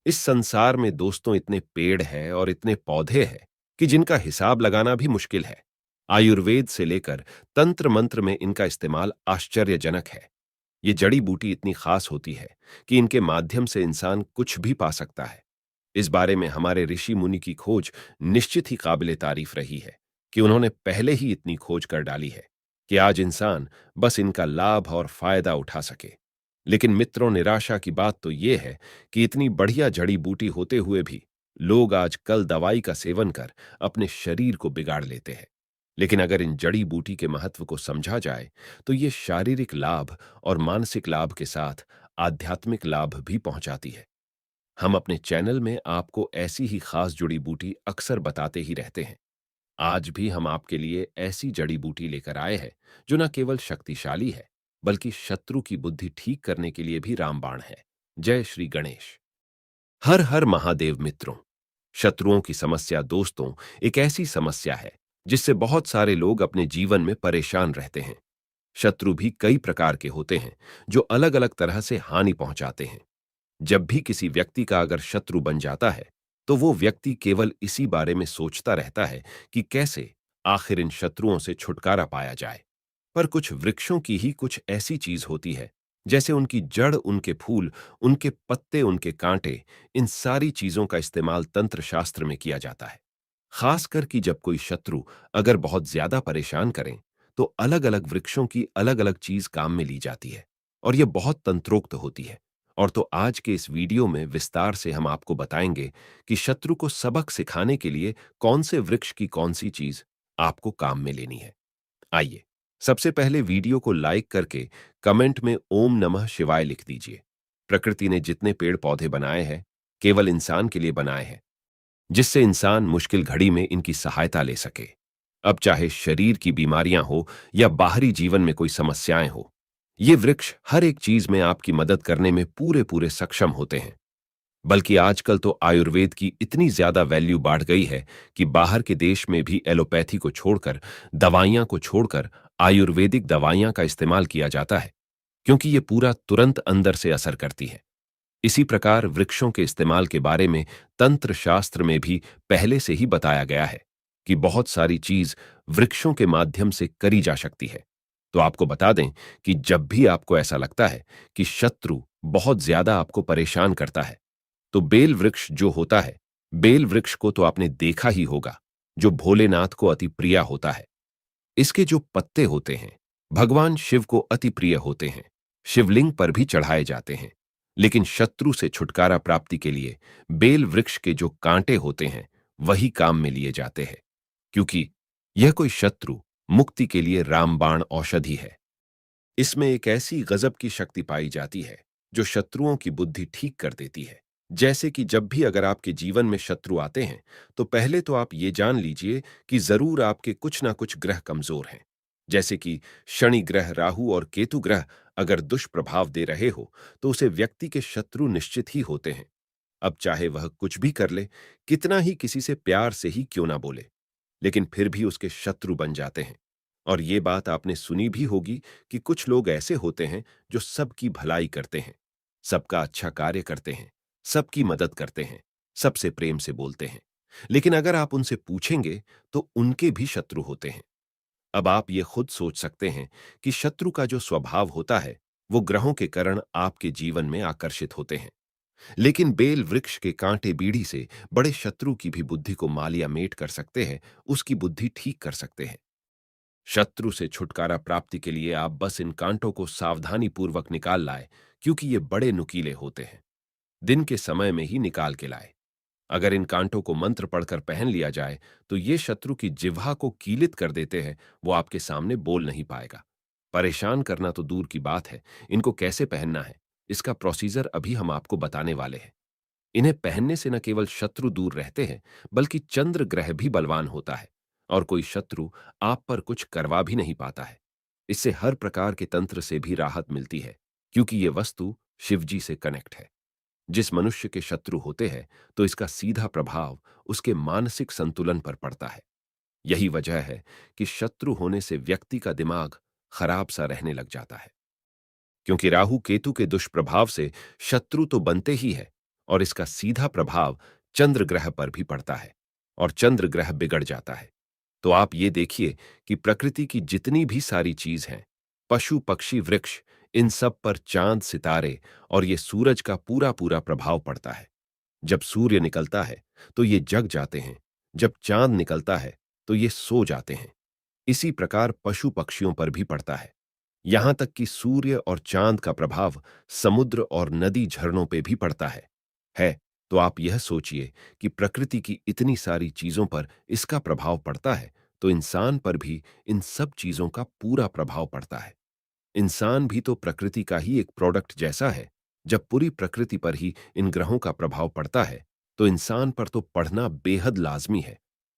इस संसार में दोस्तों इतने पेड़ हैं और इतने पौधे हैं कि जिनका हिसाब लगाना भी मुश्किल है। आयुर्वेद से लेकर तंत्र मंत्र में इनका इस्तेमाल आश्चर्यजनक है। ये जड़ी बूटी इतनी खास होती है कि इनके माध्यम से इंसान कुछ भी पा सकता है। इस बारे में हमारे ऋषि मुनि की खोज निश्चित ही काबिले तारीफ रही है कि उन्होंने पहले ही इतनी खोज कर डाली है कि आज इंसान बस इनका लाभ और फायदा उठा सके। लेकिन मित्रों, निराशा की बात तो यह है कि इतनी बढ़िया जड़ी बूटी होते हुए भी लोग आजकल दवाई का सेवन कर अपने शरीर को बिगाड़ लेते हैं। लेकिन अगर इन जड़ी बूटी के महत्व को समझा जाए तो ये शारीरिक लाभ और मानसिक लाभ के साथ आध्यात्मिक लाभ भी पहुंचाती है। हम अपने चैनल में आपको ऐसी ही खास जड़ी बूटी अक्सर बताते ही रहते हैं। आज भी हम आपके लिए ऐसी जड़ी बूटी लेकर आए हैं जो न केवल शक्तिशाली है बल्कि शत्रु की बुद्धि ठीक करने के लिए भी रामबाण है। जय श्री गणेश। हर हर महादेव मित्रों। शत्रुओं की समस्या दोस्तों एक ऐसी समस्या है जिससे बहुत सारे लोग अपने जीवन में परेशान रहते हैं। शत्रु भी कई प्रकार के होते हैं जो अलग अलग तरह से हानि पहुंचाते हैं। जब भी किसी व्यक्ति का अगर शत्रु बन जाता है तो वो व्यक्ति केवल इसी बारे में सोचता रहता है कि कैसे आखिर इन शत्रुओं से छुटकारा पाया जाए। पर कुछ वृक्षों की ही कुछ ऐसी चीज होती है, जैसे उनकी जड़, उनके फूल, उनके पत्ते, उनके कांटे, इन सारी चीजों का इस्तेमाल तंत्र शास्त्र में किया जाता है। खासकर कि जब कोई शत्रु अगर बहुत ज्यादा परेशान करें तो अलग अलग वृक्षों की अलग अलग चीज काम में ली जाती है और यह बहुत तंत्रोक्त होती है। और तो आज के इस वीडियो में विस्तार से हम आपको बताएंगे कि शत्रु को सबक सिखाने के लिए कौन से वृक्ष की कौन सी चीज आपको काम में लेनी है। आइए, सबसे पहले वीडियो को लाइक करके कमेंट में ओम नमः शिवाय लिख दीजिए। प्रकृति ने जितने पेड़ पौधे बनाए हैं केवल इंसान के लिए बनाए हैं, जिससे इंसान मुश्किल घड़ी में इनकी सहायता ले सके। अब चाहे शरीर की बीमारियां हो या बाहरी जीवन में कोई समस्याएं हो, ये वृक्ष हर एक चीज में आपकी मदद करने में पूरे पूरे सक्षम होते हैं। बल्कि आजकल तो आयुर्वेद की इतनी ज्यादा वैल्यू बढ़ गई है कि बाहर के देश में भी एलोपैथी को छोड़कर, दवाइयां को छोड़कर आयुर्वेदिक दवाइयां का इस्तेमाल किया जाता है, क्योंकि ये पूरा तुरंत अंदर से असर करती है। इसी प्रकार वृक्षों के इस्तेमाल के बारे में तंत्र शास्त्र में भी पहले से ही बताया गया है कि बहुत सारी चीज वृक्षों के माध्यम से करी जा सकती है। तो आपको बता दें कि जब भी आपको ऐसा लगता है कि शत्रु बहुत ज्यादा आपको परेशान करता है, तो बेल वृक्ष जो होता है, बेल वृक्ष को तो आपने देखा ही होगा, जो भोलेनाथ को अति प्रिय होता है। इसके जो पत्ते होते हैं भगवान शिव को अति प्रिय होते हैं, शिवलिंग पर भी चढ़ाए जाते हैं। लेकिन शत्रु से छुटकारा प्राप्ति के लिए बेल वृक्ष के जो कांटे होते हैं वही काम में लिए जाते हैं, क्योंकि यह कोई शत्रु मुक्ति के लिए रामबाण औषधि है। इसमें एक ऐसी गजब की शक्ति पाई जाती है जो शत्रुओं की बुद्धि ठीक कर देती है। जैसे कि जब भी अगर आपके जीवन में शत्रु आते हैं तो पहले तो आप ये जान लीजिए कि जरूर आपके कुछ ना कुछ ग्रह कमजोर हैं। जैसे कि शनि ग्रह, राहु और केतु ग्रह अगर दुष्प्रभाव दे रहे हो तो उसे व्यक्ति के शत्रु निश्चित ही होते हैं। अब चाहे वह कुछ भी कर ले, कितना ही किसी से प्यार से ही क्यों ना बोले, लेकिन फिर भी उसके शत्रु बन जाते हैं। और ये बात आपने सुनी भी होगी कि कुछ लोग ऐसे होते हैं जो सबकी भलाई करते हैं, सबका अच्छा कार्य करते हैं, सबकी मदद करते हैं, सबसे प्रेम से बोलते हैं, लेकिन अगर आप उनसे पूछेंगे तो उनके भी शत्रु होते हैं। अब आप ये खुद सोच सकते हैं कि शत्रु का जो स्वभाव होता है वो ग्रहों के कारण आपके जीवन में आकर्षित होते हैं। लेकिन बेल वृक्ष के कांटे बीड़ी से बड़े शत्रु की भी बुद्धि को मालिया मेट कर सकते हैं, उसकी बुद्धि ठीक कर सकते हैं। शत्रु से छुटकारा प्राप्ति के लिए आप बस इन कांटों को सावधानी पूर्वक निकाल लाए, क्योंकि ये बड़े नुकीले होते हैं। दिन के समय में ही निकाल के लाए। अगर इन कांटों को मंत्र पढ़कर पहन लिया जाए तो ये शत्रु की जिह्वा को कीलित कर देते हैं, वो आपके सामने बोल नहीं पाएगा। परेशान करना तो दूर की बात है, इनको कैसे पहनना है इसका प्रोसीजर अभी हम आपको बताने वाले हैं। इन्हें पहनने से न केवल शत्रु दूर रहते हैं बल्कि चंद्र ग्रह भी बलवान होता है और कोई शत्रु आप पर कुछ करवा भी नहीं पाता है। इससे हर प्रकार के तंत्र से भी राहत मिलती है, क्योंकि ये वस्तु शिवजी से कनेक्ट है। जिस मनुष्य के शत्रु होते हैं तो इसका सीधा प्रभाव उसके मानसिक संतुलन पर पड़ता है। यही वजह है कि शत्रु होने से व्यक्ति का दिमाग खराब सा रहने लग जाता है, क्योंकि राहु केतु के दुष्प्रभाव से शत्रु तो बनते ही है और इसका सीधा प्रभाव चंद्र ग्रह पर भी पड़ता है और चंद्र ग्रह बिगड़ जाता है। तो आप ये देखिए कि प्रकृति की जितनी भी सारी चीज हैं, पशु पक्षी वृक्ष, इन सब पर चांद सितारे और ये सूरज का पूरा पूरा प्रभाव पड़ता है। जब सूर्य निकलता है तो ये जग जाते हैं, जब चांद निकलता है तो ये सो जाते हैं। इसी प्रकार पशु पक्षियों पर भी पड़ता है। यहां तक कि सूर्य और चांद का प्रभाव समुद्र और नदी झरनों पे भी पड़ता है। तो आप यह सोचिए कि प्रकृति की इतनी सारी चीजों पर इसका प्रभाव पड़ता है, तो इंसान पर भी इन सब चीजों का पूरा प्रभाव पड़ता है। इंसान भी तो प्रकृति का ही एक प्रोडक्ट जैसा है। जब पूरी प्रकृति पर ही इन ग्रहों का प्रभाव पड़ता है, तो इंसान पर तो पढ़ना बेहद लाजमी है।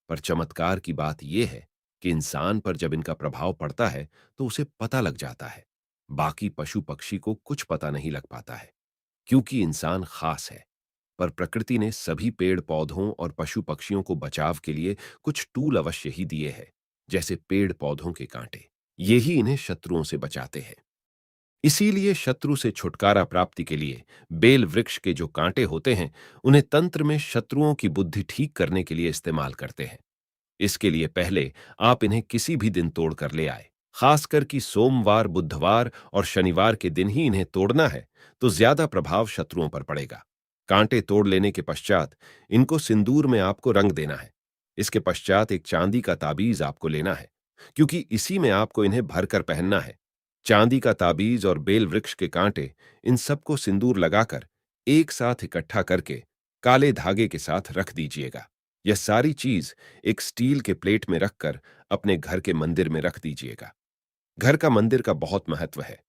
पर चमत्कार की बात यह है कि इंसान पर जब इनका प्रभाव पड़ता है तो उसे पता लग जाता है। बाकी पशु पक्षी को कुछ पता नहीं लग पाता है, क्योंकि इंसान खास है। पर प्रकृति ने सभी पेड़ पौधों और पशु पक्षियों को बचाव के लिए कुछ टूल अवश्य ही दिए हैं, जैसे पेड़ पौधों के कांटे। ये ही इन्हें शत्रुओं से बचाते हैं। इसीलिए शत्रु से छुटकारा प्राप्ति के लिए बेल वृक्ष के जो कांटे होते हैं, उन्हें तंत्र में शत्रुओं की बुद्धि ठीक करने के लिए इस्तेमाल करते हैं। इसके लिए पहले आप इन्हें किसी भी दिन तोड़ कर ले आए। खासकर कि सोमवार, बुधवार और शनिवार के दिन ही इन्हें तोड़ना है, तो ज्यादा प्रभाव शत्रुओं पर पड़ेगा। कांटे तोड़ लेने के पश्चात इनको सिंदूर में आपको रंग देना है। इसके पश्चात एक चांदी का ताबीज आपको लेना है, क्योंकि इसी में आपको इन्हें भरकर पहनना है। चांदी का ताबीज और बेल वृक्ष के कांटे, इन सबको सिंदूर लगाकर एक साथ इकट्ठा करके काले धागे के साथ रख दीजिएगा। यह सारी चीज एक स्टील के प्लेट में रखकर अपने घर के मंदिर में रख दीजिएगा। घर का मंदिर का बहुत महत्व है।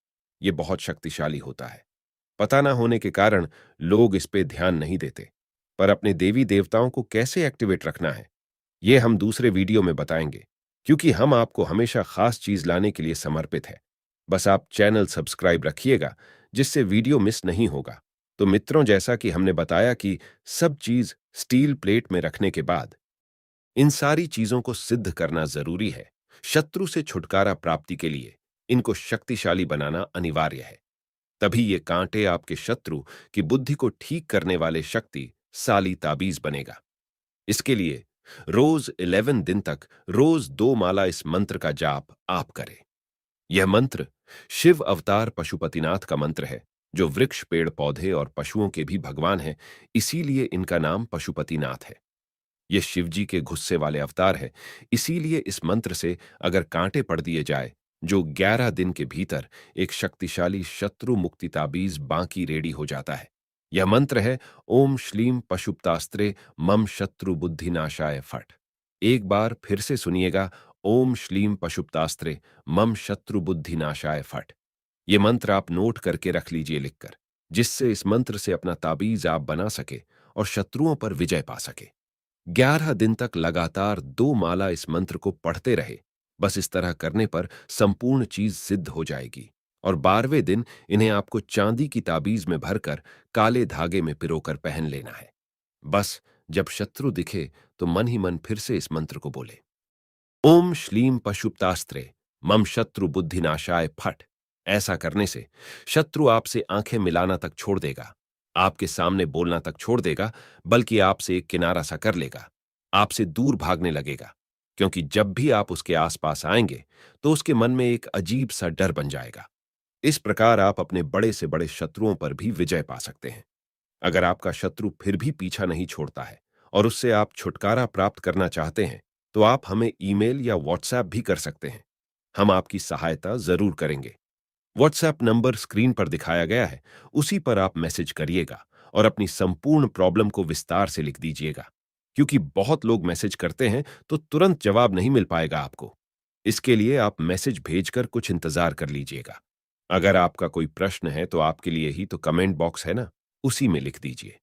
यह बहुत शक्तिशाली होता है। पता ना होने के कारण लोग इस पे ध्यान नहीं देते। पर अपने देवी देवताओं को कैसे एक्टिवेट रखना है, यह हम दूसरे वीडियो में बताएंगे, क्योंकि हम आपको हमेशा खास चीज लाने के लिए समर्पित है। बस आप चैनल सब्सक्राइब रखिएगा, जिससे वीडियो मिस नहीं होगा। तो मित्रों, जैसा कि हमने बताया कि सब चीज स्टील प्लेट में रखने के बाद इन सारी चीजों को सिद्ध करना जरूरी है। शत्रु से छुटकारा प्राप्ति के लिए इनको शक्तिशाली बनाना अनिवार्य है। तभी ये कांटे आपके शत्रु की बुद्धि को ठीक करने वाले शक्तिशाली ताबीज बनेगा। इसके लिए रोज 11 दिन तक रोज 2 माला इस मंत्र का जाप आप करें। यह मंत्र शिव अवतार पशुपतिनाथ का मंत्र है, जो वृक्ष, पेड़ पौधे और पशुओं के भी भगवान हैं। इसीलिए इनका नाम पशुपतिनाथ है। यह शिवजी के गुस्से वाले अवतार है। इसीलिए इस मंत्र से अगर कांटे पड़ दिए जाए, जो 11 दिन के भीतर एक शक्तिशाली शत्रु मुक्ति ताबीज बांकी रेडी हो जाता है। यह मंत्र है ओम श्लीम पशुपतास्त्रे मम शत्रु बुद्धि नाशाय फट। एक बार फिर से सुनिएगा, ओम श्लीम पशुपतास्त्रे मम शत्रु बुद्धि नाशाय फट। ये मंत्र आप नोट करके रख लीजिए लिखकर, जिससे इस मंत्र से अपना ताबीज आप बना सके और शत्रुओं पर विजय पा सके। 11 दिन तक लगातार 2 माला इस मंत्र को पढ़ते रहे। बस इस तरह करने पर संपूर्ण चीज सिद्ध हो जाएगी। और 12वें दिन इन्हें आपको चांदी की ताबीज में भरकर काले धागे में पिरोकर पहन लेना है। बस जब शत्रु दिखे तो मन ही मन फिर से इस मंत्र को बोले, ओम श्लीम पशुपतास्त्रे मम शत्रु बुद्धिनाशाय फट। ऐसा करने से शत्रु आपसे आंखें मिलाना तक छोड़ देगा, आपके सामने बोलना तक छोड़ देगा, बल्कि आपसे एक किनारा सा कर लेगा, आपसे दूर भागने लगेगा। क्योंकि जब भी आप उसके आसपास आएंगे तो उसके मन में एक अजीब सा डर बन जाएगा। इस प्रकार आप अपने बड़े से बड़े शत्रुओं पर भी विजय पा सकते हैं। अगर आपका शत्रु फिर भी पीछा नहीं छोड़ता है और उससे आप छुटकारा प्राप्त करना चाहते हैं, तो आप हमें ईमेल या व्हाट्सएप भी कर सकते हैं। हम आपकी सहायता जरूर करेंगे। व्हाट्सएप नंबर स्क्रीन पर दिखाया गया है, उसी पर आप मैसेज करिएगा और अपनी संपूर्ण प्रॉब्लम को विस्तार से लिख दीजिएगा। क्योंकि बहुत लोग मैसेज करते हैं तो तुरंत जवाब नहीं मिल पाएगा आपको। इसके लिए आप मैसेज भेजकर कुछ इंतजार कर लीजिएगा। अगर आपका कोई प्रश्न है तो आपके लिए ही तो कमेंट बॉक्स है ना, उसी में लिख दीजिए।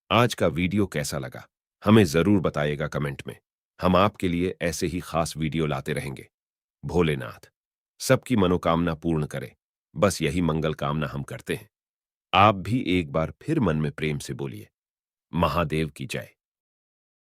आज का वीडियो कैसा लगा हमें जरूर बताइएगा कमेंट में। हम आपके लिए ऐसे ही खास वीडियो लाते रहेंगे। भोलेनाथ सबकी मनोकामना पूर्ण करे, बस यही मंगल कामना हम करते हैं। आप भी एक बार फिर मन में प्रेम से बोलिए, महादेव की जय।